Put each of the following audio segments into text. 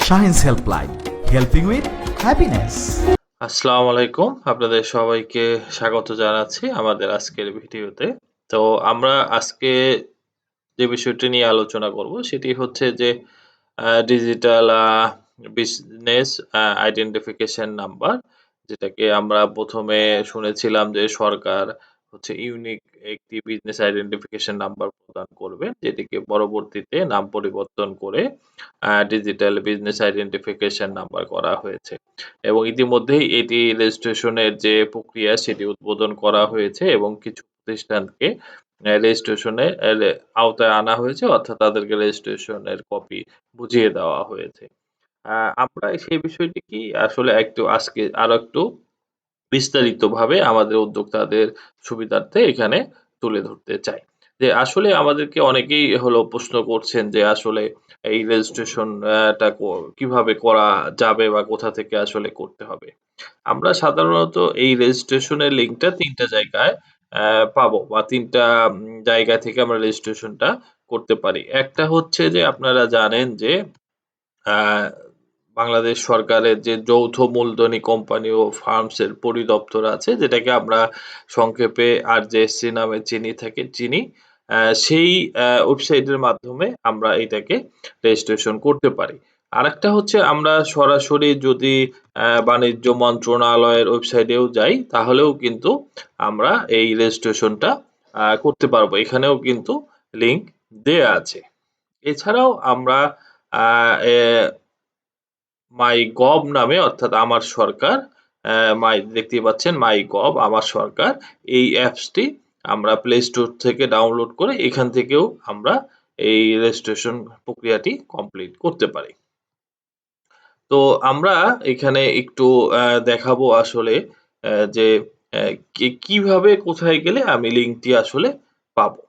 Shahin's Helpline, helping with happiness. আসসালামু আলাইকুম। আপনাদের সবাইকে স্বাগত জানাচ্ছি আমাদের আজকের ভিডিওতে। তো আমরা আজকে যে বিষয়টি নিয়ে আলোচনা করব সেটি হচ্ছে যে ডিজিটাল বিজনেস আইডেন্টিফিকেশন নাম্বার, যেটাকে আমরা ১ম এ শুনেছিলাম যে সরকার হচ্ছে ইউনিক একটি বিজনেস আইডেন্টিফিকেশন নাম্বার প্রদান করবে, যেটিকে পরবর্তীতে নাম পরিবর্তন করে ডিজিটাল বিজনেস আইডেন্টিফিকেশন নাম্বার করা হয়েছে। এবং ইতিমধ্যেই এটি রেজিস্ট্রেশনের যে প্রক্রিয়া সেটি উদ্বোধন করা হয়েছে এবং কিছু প্রতিষ্ঠানকে রেজিস্ট্রেশনে আওতায় আনা হয়েছে, অর্থাৎ তাদেরকে রেজিস্ট্রেশনের কপি বুঝিয়ে দেওয়া হয়েছে। আ আমরা সেই বিষয়টি কি আসলে আজকে আরো একটু বিস্তারিতভাবে আমাদের উদ্যোক্তাদের সুবিধার্থে এখানে তুলে ধরতে চাই। যে আসলে আমাদেরকে অনেকেই প্রশ্ন করছেন যে আসলে এই রেজিস্ট্রেশন টা কিভাবে করা যাবে বা কোথা থেকে আসলে করতে হবে? আমরা সাধারণত এই রেজিস্ট্রেশনের লিঙ্কটা ৩ টা জায়গায় পাবো বা ৩ টা জায়গা থেকে আমরা রেজিস্ট্রেশনটা করতে পারি। একটা হচ্ছে যে আপনারা জানেন যে আ বাংলাদেশ সরকারের যে যৌথ মূলধনী কোম্পানি ও ফার্মস এর পরিদপ্তর আছে, যেটাকে আমরা সংক্ষেপে আরজেএসসি নামে চিনি। সেই ওয়েবসাইটের মাধ্যমে আমরা এটাকে রেজিস্ট্রেশন করতে পারি। আরেকটা হচ্ছে আমরা সরাসরি যদি বাণিজ্য মন্ত্রণালয়ের ওয়েবসাইটেও যাই, তাহলেও কিন্তু আমরা এই রেজিস্ট্রেশনটা করতে পারবো। এখানেও কিন্তু লিঙ্ক দেয়া আছে। এছাড়াও আমরা আ এ মাই গভ নামে, অর্থাৎ আমার সরকার, দেখতেই পাচ্ছেন মাই গভ আমার সরকার, এই অ্যাপসটি আমরা প্লে স্টোর থেকে ডাউনলোড করে এখান থেকেও আমরা এই রেজিস্ট্রেশন প্রক্রিয়াটি কমপ্লিট করতে পারি। তো আমরা এখানে একটু দেখাবো আসলে যে কিভাবে কোথায় গেলে আমি লিঙ্কটি আসলে পাবো।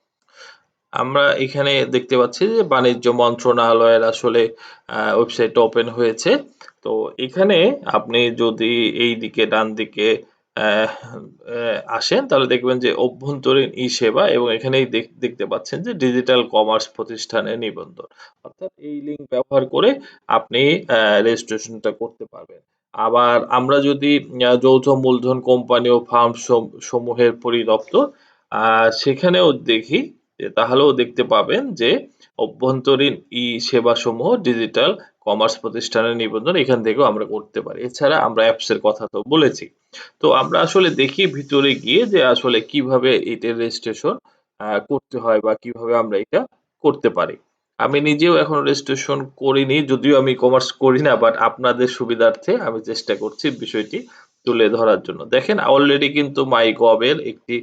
আমরা এখানে দেখতে পাচ্ছি যে বাণিজ্য মন্ত্রণালয়ের আসলে ওয়েবসাইটটা ওপেন হয়েছে। তো এখানে আপনি যদি এইদিকে ডানদিকে অ্যা আসেন, তাহলে দেখবেন যে অভ্যন্তরীণ ই-সেবা এবং এখানেই দেখতে পাচ্ছেন যে ডিজিটাল কমার্স প্রতিষ্ঠানের নিবন্ধন। অর্থাৎ এই লিঙ্ক ব্যবহার করে আপনি রেজিস্ট্রেশনটা করতে পারবেন। আবার আমরা যদি যৌথ মূলধন কোম্পানি ও ফার্ম সমূহের পরিদপ্তর, আ সেখানেও দেখি, তাহলেও দেখতে পাবেন যে অভ্যন্তরীণ ই-সেবাসমূহ ডিজিটাল কমার্স প্রতিষ্ঠানের নিবন্ধন এখান থেকেও আমরা করতে পারি। এছাড়া আমরা অ্যাপস এর কথা তো বলেছি। তো আমরা আসলে দেখি ভিতরে গিয়ে যে আসলে কিভাবে এটার রেজিস্ট্রেশন করতে হয় বা কিভাবে আমরা এটা করতে পারি। আমি নিজেও এখনো রেজিস্ট্রেশন করিনি, যদিও আমি কমার্স করি না, বাট আপনাদের সুবিধার্থে আমি চেষ্টা করছি বিষয়টি তুলে ধরার জন্য। দেখেন অলরেডি কিন্তু মাই গভ এর একটি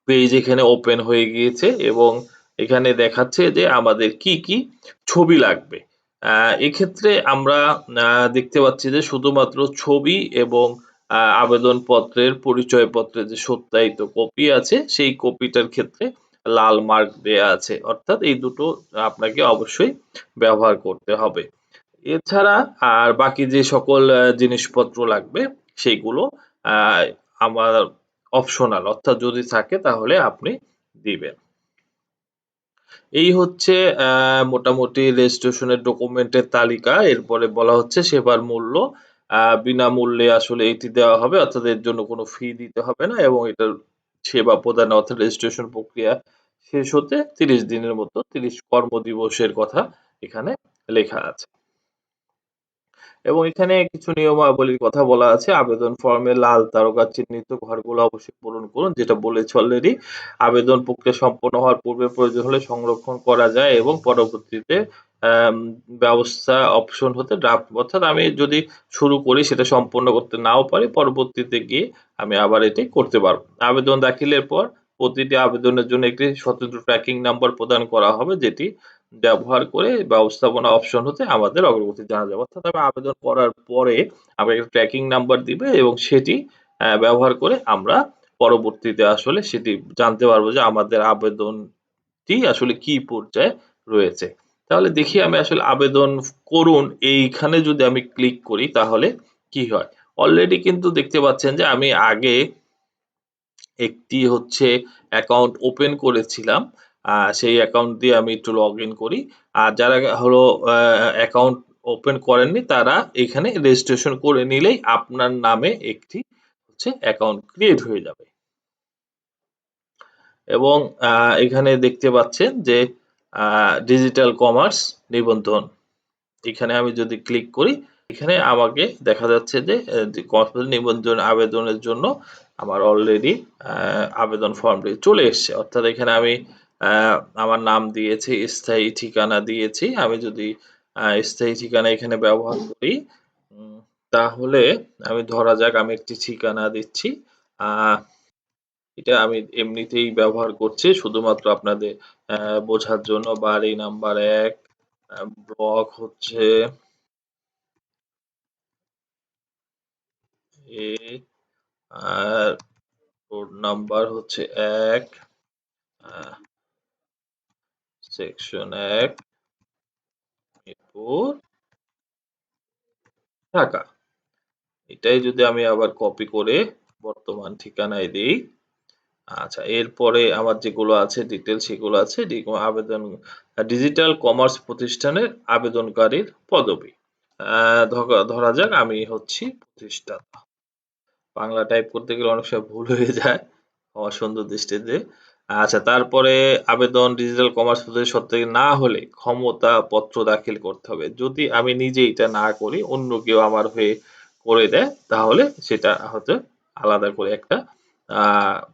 পেজ এখানে ওপেন হয়ে গিয়েছে এবং এখানে দেখাচ্ছে যে আমাদের কি ছবি লাগবে। এক্ষেত্রে আমরা দেখতে পাচ্ছি যে শুধুমাত্র ছবি এবং আবেদনপত্রের পরিচয়পত্রের যে সত্যায়িত কপি আছে, সেই কপিটার ক্ষেত্রে লাল মার্ক দেয়া আছে। অর্থাৎ এই দুটো আপনাকে অবশ্যই ব্যবহার করতে হবে। এছাড়া আর বাকি যে সকল জিনিসপত্র লাগবে সেইগুলো আ আমার অপশনাল, অর্থাৎ যদি থাকে তাহলে আপনি দিবেন। এই হচ্ছে মোটামুটি রেজিস্ট্রেশনের ডকুমেন্টের তালিকা। এরপরে বলা হচ্ছে সেবার মূল্য। বিনামূল্যে আসলে এটি দেওয়া হবে, অর্থাৎ এর জন্য কোনো ফি দিতে হবে না এবং এটার সেবা প্রদান, অর্থাৎ রেজিস্ট্রেশন প্রক্রিয়া শেষ হতে ৩০ দিনের মতো, ৩০ কর্মদিবসের কথা এখানে লেখা আছে। এবং এখানে কিছু নিয়মাবলীর কথা বলা আছে। আবেদন ফর্মে লাল তারকা চিহ্নিত ঘরগুলো অবশ্যই পূরণ করুন। যেটা বলেছি অলরেডি। আবেদন প্রক্রিয়া সম্পন্ন হওয়ার পূর্বে প্রয়োজন হলে সংরক্ষণ করা যায় এবং পরবর্তীতে আম ব্যবস্থা অপশন হতে ড্রাফট, অর্থাৎ আমি যদি শুরু করি সেটা সম্পন্ন করতে নাও পারি, পরবর্তীতে গিয়ে আমি আবার এটি করতে পারব। আবেদন দাখিলের পর প্রতিটি আবেদনের জন্য একটি স্বতন্ত্র ট্র্যাকিং নাম্বার প্রদান করা হবে, যেটি ব্যবহার করে ব্যবস্থাপনা অপশন হতে আমাদের অগ্রগতি জানা যাবে। অর্থাৎ আমি আবেদন করার পরে আমাকে একটা ট্র্যাকিং নাম্বার দিবে এবং সেটি ব্যবহার করে আমরা পরবর্তীতে আসলে সেটি জানতে পারবো যে আমাদের আবেদনটি আসলে কি পর্যায়ে রয়েছে। তাহলে দেখি আমি আসলে আবেদন করুন এইখানে যদি আমি ক্লিক করি তাহলে কি হয়? অলরেডি কিন্তু দেখতে পাচ্ছেন যে আমি আগে একটি অ্যাকাউন্ট ওপেন করেছিলাম। সেই অ্যাকাউন্ট দিয়ে আমি একটু লগইন করি। আর যারা অ্যাকাউন্ট ওপেন করেননি তারা এখানে রেজিস্ট্রেশন করে নিলেই আপনার নামে একটি হচ্ছে অ্যাকাউন্ট ক্রিয়েট হয়ে যাবে। এবং এখানে দেখতে পাচ্ছেন যে ডিজিটাল কমার্স নিবন্ধন। এখানে আমি যদি ক্লিক করি, এখানে আমাকে দেখা যাচ্ছে যে কর্পোরেট নিবন্ধন আবেদনের জন্য আমার অলরেডি আবেদন ফর্মটি চলে এসছে। অর্থাৎ এখানে আমি আমার নাম দিয়েছি, স্থায়ী ঠিকানা দিয়েছি। আমি যদি স্থায়ী ঠিকানা এখানে ব্যবহার করি, তাহলে আমি ধরা যাক আমি একটি ঠিকানা দিচ্ছি। আ এটা আমি এমনিতেই ব্যবহার করছি শুধুমাত্র আপনাদের বোঝার জন্য। বাড়ি নাম্বার ১, ব্লক হচ্ছে এ, আর রোড নাম্বার হচ্ছে ১, আ সেকশন ১, মিরপুর, ঢাকা। এটাই যদি আমি আবার কপি করে বর্তমান ঠিকানায় দেই, আচ্ছা এরপরে আমার যেগুলো আছে ডিটেইলস সেগুলো আছে আবেদন ডিজিটাল কমার্স প্রতিষ্ঠানের আবেদনকারীর পদবি। ধরা যাক আমি হচ্ছি প্রতিষ্ঠাতা। বাংলা টাইপ করতে গেলে অনেক সময় ভুল হয়ে যায় আমার সুন্দর দৃষ্টিতে। আচ্ছা তারপরে আবেদন ডিজিটাল কমার্স পদ্ধতি সত্ত্বে না হলে ক্ষমতা পত্র দাখিল করতে হবে। যদি আমি নিজে এটা না করি অন্য কেউ আমার হয়ে করে দেয় তাহলে সেটা হয়তো আলাদা করে একটা আ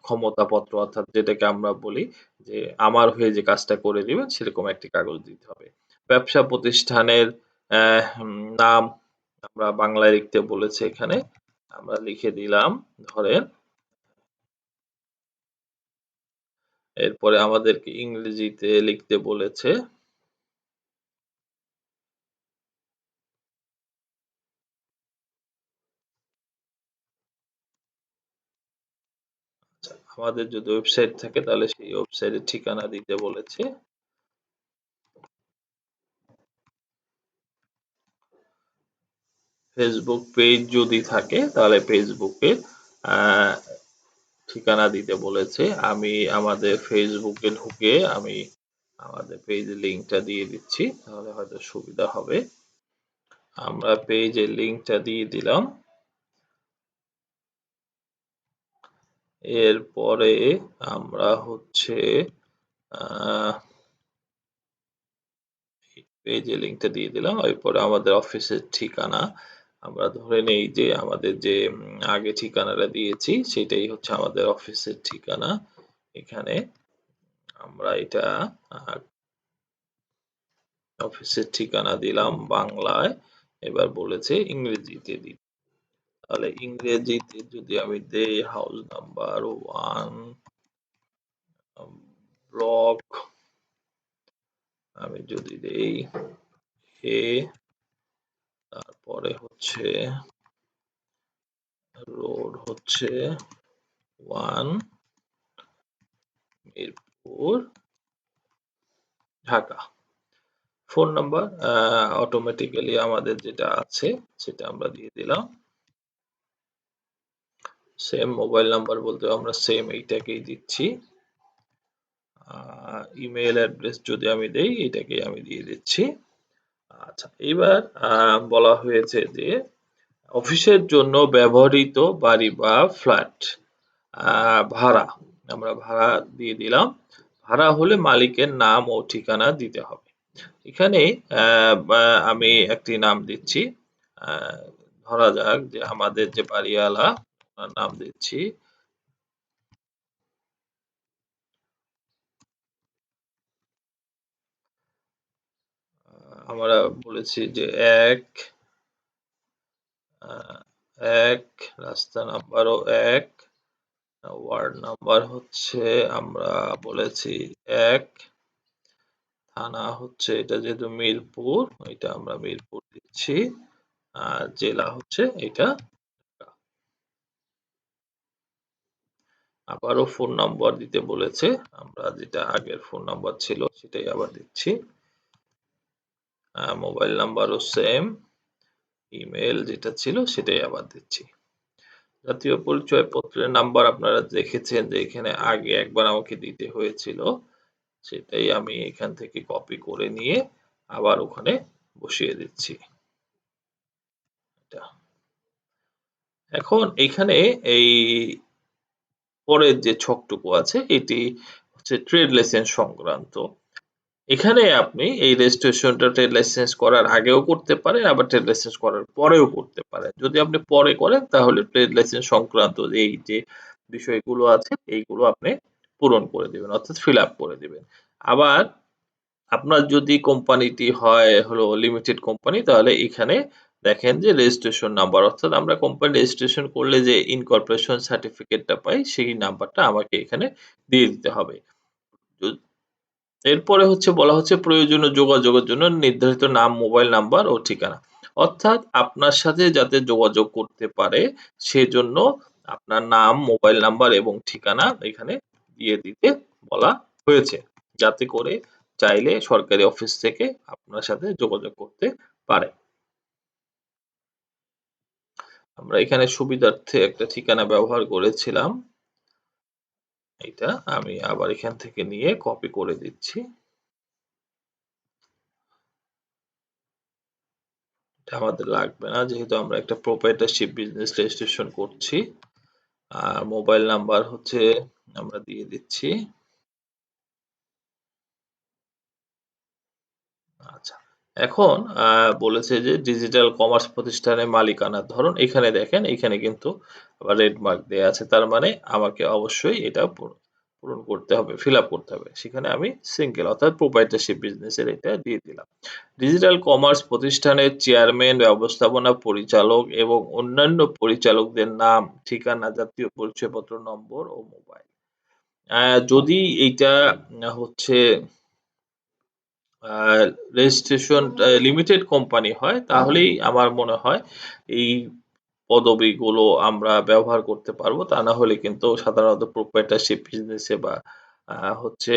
ক্ষমতাপত্র অর্থাৎ যেটাকে আমরা বলি যে আমার হয়ে যে কাজটা করে দিবেন সেরকম একটি কাগজ দিতে হবে। ব্যবসা প্রতিষ্ঠানের নাম আমরা বাংলায় লিখতে বলেছে এখানে। আমরা লিখে দিলাম ধরেন। এরপরে আমাদেরকে ইংরেজিতে লিখতে বলেছে। আচ্ছা, আমাদের যদি ওয়েবসাইট থাকে তাহলে সেই ওয়েবসাইটের ঠিকানা দিতে বলেছে। ফেসবুক পেজ যদি থাকে তাহলে ফেসবুকে আ ঠিকানা দিতে বলেছে। আমি আমাদের ফেসবুকে ঢুকে আমি আমাদের পেজের লিংকটা দিয়ে দিচ্ছি। তাহলে হয়তো সুবিধা হবে। আমরা পেজের লিংকটা দিয়ে দিলাম। এরপরে আমরা হচ্ছে আ পেজে লিংকটা দিয়ে দিলাম। এরপরে আমাদের অফিসের ঠিকানা। আমরা ধরে নেই যে আমাদের যে আগে ঠিকানাটা দিয়েছি সেটাই হচ্ছে আমাদের অফিসের ঠিকানা। এখানে আমরা এটা আ অফিসের ঠিকানা দিলাম বাংলায়। এবার বলেছে ইংরেজিতে দিতে। তাহলে ইংরেজিতে যদি আমি দেই হাউস নাম্বার 1 ব্লক আমি যদি দেই এ তারপরে হচ্ছে রোড হচ্ছে 1 Mirpur, Dhaka. Phone number automatically আমাদের যেটা আছে সেটা আমরা দিয়ে দিলাম। সেম মোবাইল নাম্বার বলতে আমরা সেম এইটাকেই দিচ্ছি। ইমেইল অ্যাড্রেস যদি আমি দেই এটাকেই আমি দিয়ে দিচ্ছি। আচ্ছা এবার বলা হয়েছে যে অফিসের জন্য ব্যবহৃত বাড়ি বা ফ্ল্যাট ভাড়া আমরা ভাড়া দিয়ে দিলাম। ভাড়া হলে মালিকের নাম ও ঠিকানা দিতে হবে। এখানে আমি একটি নাম দিচ্ছি। আ ধরা যাক যে আমাদের যে বাড়িওয়ালা ওনার নাম দিচ্ছি। আমরা বলেছি যে ১ আ ১ রাস্তা নাম্বারও ১ ওয়ার্ড নাম্বার হচ্ছে আমরা বলেছি ১ থানা হচ্ছে এটা যেহেতু মিরপুর এটা আমরা মিরপুর দিচ্ছি। আর জেলা হচ্ছে এটা আবারও ফোন নাম্বার দিতে বলেছে। আমরা যেটা আগের ফোন নাম্বার ছিল সেটাই আবার দিচ্ছি। মোবাইল নাম্বারও সেম। ইমেইল যেটা ছিল সেটাই আবার দিচ্ছি। জাতীয় পরিচয়পত্রের নাম্বার আপনারা দেখেছেন যে এখানে আগে একবার আমাকে দিতে হয়েছিল। সেটাই আমি এখান থেকে কপি করে নিয়ে আবার ওখানে বসিয়ে দিচ্ছি। এখন এইখানে এই পরের যে ছকটুকু আছে এটি হচ্ছে ট্রেড লাইসেন্স সংক্রান্ত। এখানে আপনি এই রেজিস্ট্রেশনটা ট্রেড লাইসেন্স করার আগেও করতে পারেন, আবার ট্রেড লাইসেন্স করার পরেও করতে পারেন। যদি আপনি পরে করেন তাহলে ট্রেড লাইসেন্স সংক্রান্ত এই যে বিষয়গুলো আছে এইগুলো আপনি পূরণ করে দিবেন অর্থাৎ ফিল আপ করে দিবেন। আবার আপনার যদি কোম্পানিটি হয় হলো লিমিটেড কোম্পানি তাহলে এখানে দেখেন যে রেজিস্ট্রেশন নাম্বার অর্থাৎ আমরা কোম্পানি রেজিস্ট্রেশন করলে যে ইনকর্পোরেশন সার্টিফিকেটটা পাই সেই নাম্বারটা আমাকে এখানে দিয়ে দিতে হবে। এরপরে হচ্ছে বলা হচ্ছে প্রয়োজনীয় যোগাযোগের জন্য নির্ধারিত নাম, মোবাইল নাম্বার ও ঠিকানা। অর্থাৎ আপনার সাথে যাতে যোগাযোগ করতে পারে সেজন্য আপনার নাম, মোবাইল নাম্বার এবং ঠিকানা এখানে দিয়ে দিতে বলা হয়েছে। যাতে করে চাইলে সরকারি অফিস থেকে আপনার সাথে যোগাযোগ করতে পারে। আমরা এখানে সুবিধার্থে একটা ঠিকানা ব্যবহার করেছিলাম। এটা আমি আবার এখান থেকে নিয়ে কপি করে দিচ্ছি। এটা আমাদের লাগবে না যেহেতু আমরা একটা প্রোপ্রাইটারশিপ বিজনেস রেজিস্ট্রেশন করছি। আর মোবাইল নাম্বার হচ্ছে আমরা দিয়ে দিচ্ছি। আচ্ছা। এখন বলেছে যে ডিজিটাল কমার্স প্রতিষ্ঠানের মালিকানার ধরন এখানে দেখেন এখানে কিন্তু আবার রেড মার্ক দেয়া আছে। তার মানে আমাকে অবশ্যই এটা পূরণ করতে হবে, ফিল আপ করতে হবে। সেখানে আমি সিঙ্গেল অর্থাৎ প্রোপ্রাইটারশিপ বিজনেসের এটা দিয়ে দিলাম। ডিজিটাল কমার্স প্রতিষ্ঠানের চেয়ারম্যান, ব্যবস্থাপনা পরিচালক এবং অন্যান্য পরিচালকদের নাম, ঠিকানা, জাতীয় পরিচয়পত্র নম্বর ও মোবাইল। যদি এইটা হচ্ছে রেজিস্ট্রেশন লিমিটেড কোম্পানি হয় তাহলেই আমার মনে হয় এই পদবিগুলো আমরা ব্যবহার করতে পারবো। তা না হলে কিন্তু সাধারণত প্রোপ্রাইটারশিপ বিজনেসে বা হচ্ছে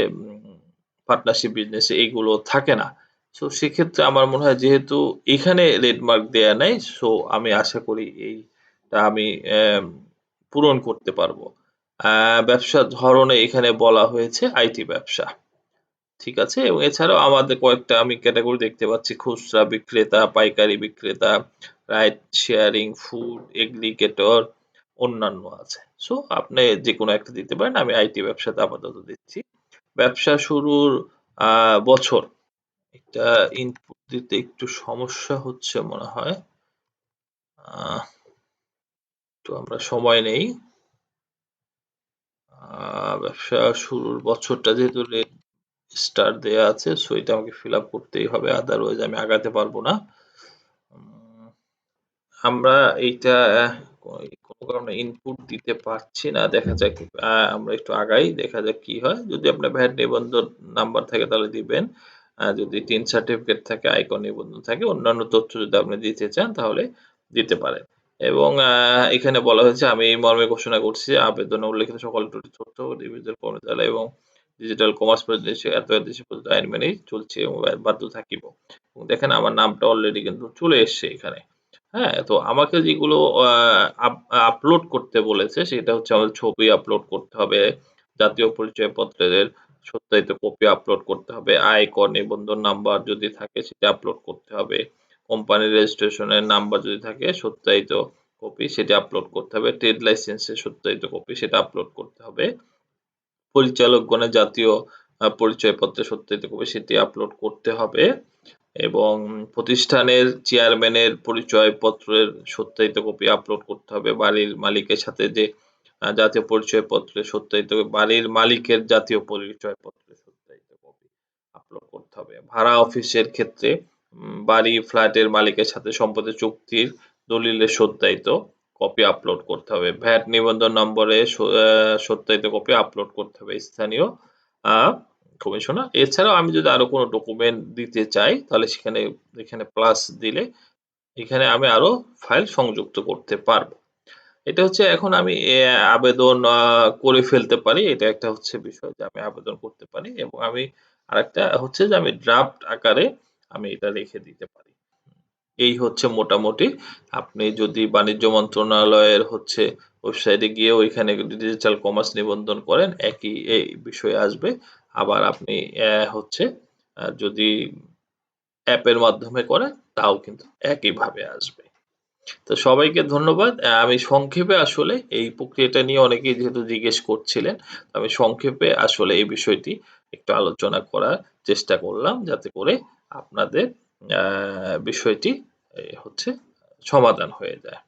পার্টনারশিপ বিজনেসে এইগুলো থাকে না। সো সেক্ষেত্রে আমার মনে হয় যেহেতু এখানে রেড মার্ক দেয়া নাই সো আমি আশা করি এইটা আমি পূরণ করতে পারবো। ব্যবসার ধরনে এখানে বলা হয়েছে আইটি ব্যবসা। ঠিক আছে? এবং এছাড়াও আমাদের কয়েকটা আমি ক্যাটেগরি দেখতে পাচ্ছি খুচরা বিক্রেতা, পাইকারি বিক্রেতা, রাইড শেয়ারিং, ফুড, এগ্রিগেটর, অন্যান্য আছে। সো আপনি যেকোনো একটা দিতে পারেন। আমি আইটি ব্যবসাতে আপাতত দিচ্ছি। ব্যবসা শুরুর আ বছর। এটা ইনপুট দিতে একটু সমস্যা হচ্ছে মনে হয়। একটু আমরা সময় নেই। ব্যবসা শুরুর বছরটা যেহেতু রেড স্টার দেয়া আছে সো এটা আমাকে ফিল আপ করতেই হবে আদারওয়াইজ আমি আগাতে পারবো না। উম, আমরা এইটা কোনো কারণে ইনপুট দিতে পারছি না দেখা যাক আমরা একটু আগাই দেখা যাক কি হয় যদি আপনার ভ্যাট নিবন্ধন নাম্বার থাকে তাহলে দিবেন যদি টিন সার্টিফিকেট থাকে আয়কর নিবন্ধন থাকে অন্যান্য তথ্য যদি আপনি দিতে চান তাহলে দিতে পারেন এবং এখানে বলা হয়েছে আমি এই মর্মে ঘোষণা করছি আবেদনে উল্লেখিত সকল তথ্য ডিভিশনাল কর্মচারী এবং ডিজিটাল কমার্স প্রতিষ্ঠান এত দেশে প্রদত্ত আইন মেনেই চলছে এবং বাধ্য থাকিব। এবং দেখেন আমার নামটা অলরেডি কিন্তু চলে এসছে এখানে। হ্যাঁ? তো আমাকে যেগুলো আ আপ আপলোড করতে বলেছে সেটা হচ্ছে আমাদের ছবি আপলোড করতে হবে, জাতীয় পরিচয়পত্রের সত্যায়িত কপি আপলোড করতে হবে, আয়কর নিবন্ধন নাম্বার যদি থাকে সেটা আপলোড করতে হবে, কোম্পানির রেজিস্ট্রেশনের নাম্বার যদি থাকে সত্যায়িত কপি সেটা আপলোড করতে হবে, ট্রেড লাইসেন্সের সত্যায়িত কপি সেটা আপলোড করতে হবে। পরিচালকগণের জাতীয় পরিচয়পত্রের সত্যায়িত কপি সেটি আপলোড করতে হবে এবং প্রতিষ্ঠানের চেয়ারম্যানের পরিচয়পত্রের সত্যায়িত কপি আপলোড করতে হবে। বাড়ির মালিকের সাথে যে জাতীয় পরিচয়পত্রের সত্যায়িত বাড়ির মালিকের জাতীয় পরিচয়পত্রের সত্যায়িত কপি আপলোড করতে হবে। ভাড়া অফিসের ক্ষেত্রে বাড়ি ফ্ল্যাটের মালিকের সাথে সম্পত্তি চুক্তির দলিলের সত্যায়িত কপি আপলোড করতে হবে। ভ্যাট নিবন্ধন নম্বরে সত্যায়িত কপি আপলোড করতে হবে স্থানীয় আ কমিশনার। এছাড়াও আমি যদি আরো কোনো ডকুমেন্ট দিতে চাই তাহলে সেখানে এখানে প্লাস দিলে এখানে আমি আরো ফাইল সংযুক্ত করতে পারবো। এটা হচ্ছে এখন আমি আবেদন করে ফেলতে পারি। এটা একটা হচ্ছে বিষয় যে আমি আবেদন করতে পারি এবং আমি আরেকটা হচ্ছে যে আমি ড্রাফট আকারে আমি এটা রেখে দিতে পারি। এই হচ্ছে মোটামুটি আপনি যদি বাণিজ্য মন্ত্রণালয়ের হচ্ছে ওয়েবসাইটে গিয়ে ওইখানে ডিজিটাল কমার্স নিবন্ধন করেন একই এই বিষয় আসবে। আবার আপনি হচ্ছে যদি অ্যাপের মাধ্যমে করেন তাও কিন্তু একইভাবে আসবে। তো সবাইকে ধন্যবাদ। আমি সংক্ষেপে আসলে এই প্রক্রিয়াটা নিয়ে অনেকেই যেহেতু জিজ্ঞেস করছিলেন, আমি সংক্ষেপে আসলে এই বিষয়টি একটু আলোচনা করার চেষ্টা করলাম যাতে করে আপনাদের বিষয়টি হচ্ছে সমাধান হয়ে যায়।